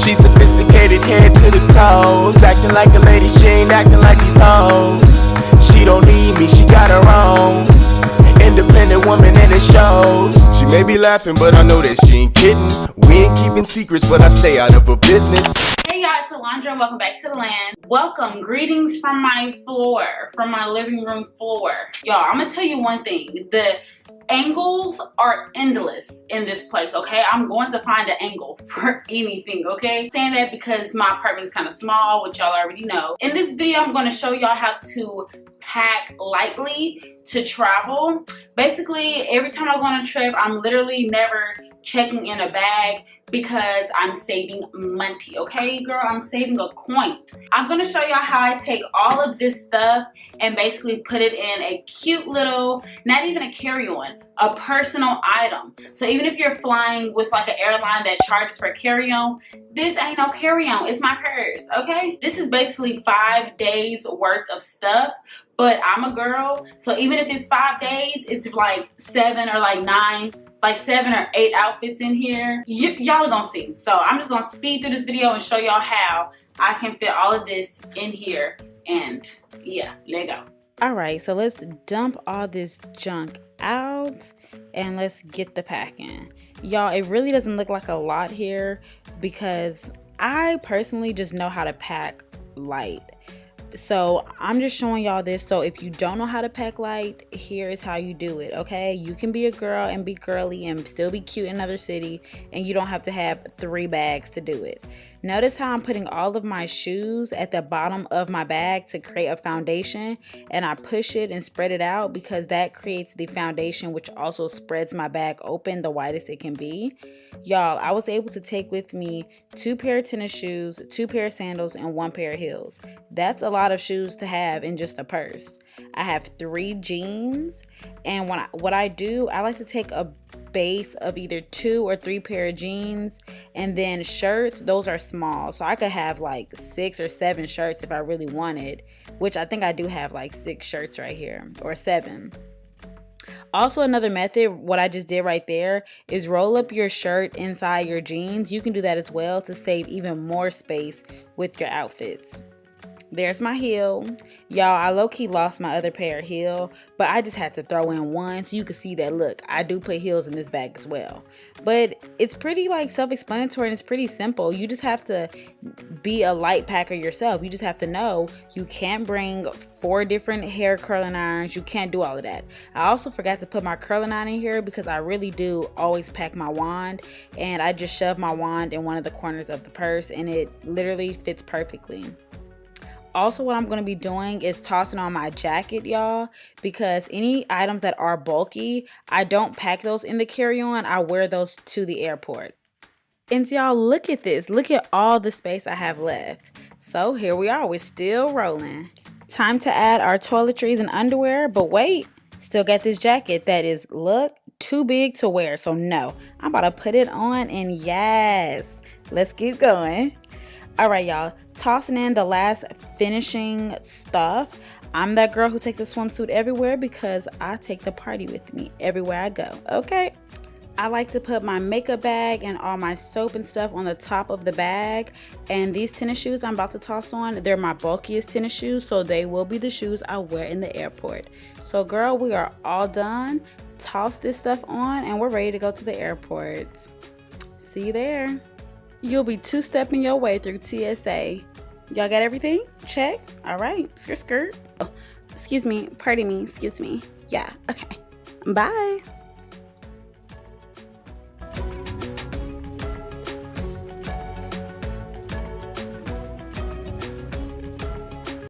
She sophisticated head to the toes, acting like a lady, she ain't acting like these hoes. She don't need me, she got her own. Independent woman and it shows. She may be laughing, but I know that she ain't kidding. We ain't keeping secrets, but I stay out of her business. Hey y'all, it's Alondra. Welcome back to the land. Welcome, greetings from my floor, from my living room floor. Y'all, I'm gonna tell you one thing. The angles are endless in this place, okay? I'm going to find an angle for anything, okay? Saying that because my apartment is kind of small, which y'all already know. In this video, I'm going to show y'all how to pack lightly to travel. Basically, every time I go on a trip, I'm literally never checking in a bag because I'm saving money, okay, girl? I'm saving a coin. I'm gonna show y'all how I take all of this stuff and basically put it in a cute little, not even a carry-on, a personal item. So even if you're flying with like an airline that charges for carry-on, this ain't no carry-on, it's my purse, okay? This is basically 5 days worth of stuff, but I'm a girl, so even if it's 5 days, it's like 7 or like 9, like 7 or 8 outfits in here. Y'all are gonna see. So I'm just gonna speed through this video and show y'all how I can fit all of this in here. And yeah, let go. All right, so let's dump all this junk out and let's get the packing. Y'all, it really doesn't look like a lot here because I personally just know how to pack light. So I'm just showing y'all this. So if you don't know how to pack light, here is how you do it, okay? You can be a girl and be girly and still be cute in another city, and you don't have to have 3 bags to do it. Notice how I'm putting all of my shoes at the bottom of my bag to create a foundation, and I push it and spread it out because that creates the foundation, which also spreads my bag open the widest it can be. Y'all, I was able to take with me 2 pair of tennis shoes, 2 pair of sandals, and 1 pair of heels. That's a lot of shoes to have in just a purse. I have 3 jeans, and what I do, I like to take a base of either 2 or 3 pair of jeans, and then shirts, those are small, so I could have like 6 or 7 shirts if I really wanted, which I think I do have like 6 shirts right here, or 7. Also, another method, what I just did right there, is roll up your shirt inside your jeans. You can do that as well to save even more space with your outfits. There's my heel. Y'all, I low-key lost my other pair of heel, but I just had to throw in one so you can see that, look, I do put heels in this bag as well. But it's pretty like self-explanatory and it's pretty simple. You just have to be a light packer yourself. You just have to know you can't bring 4 different hair curling irons. You can't do all of that. I also forgot to put my curling iron in here because I really do always pack my wand, and I just shove my wand in one of the corners of the purse and it literally fits perfectly. Also, what I'm going to be doing is tossing on my jacket, y'all, because any items that are bulky, I don't pack those in the carry-on. I wear those to the airport. And y'all, look at this. Look at all the space I have left. So here we are. We're still rolling. Time to add our toiletries and underwear. But wait, still got this jacket that is, look, too big to wear. So no, I'm about to put it on, and yes, let's keep going. All right, y'all, tossing in the last finishing stuff. I'm that girl who takes a swimsuit everywhere because I take the party with me everywhere I go, okay? I like to put my makeup bag and all my soap and stuff on the top of the bag. And these tennis shoes I'm about to toss on, they're my bulkiest tennis shoes, so they will be the shoes I wear in the airport. So girl, we are all done. Toss this stuff on and we're ready to go to the airport. See you there. You'll be 2-stepping your way through TSA. Y'all got everything? Check. All right. Skirt, skirt. Oh, excuse me. Pardon me. Excuse me. Yeah. Okay. Bye.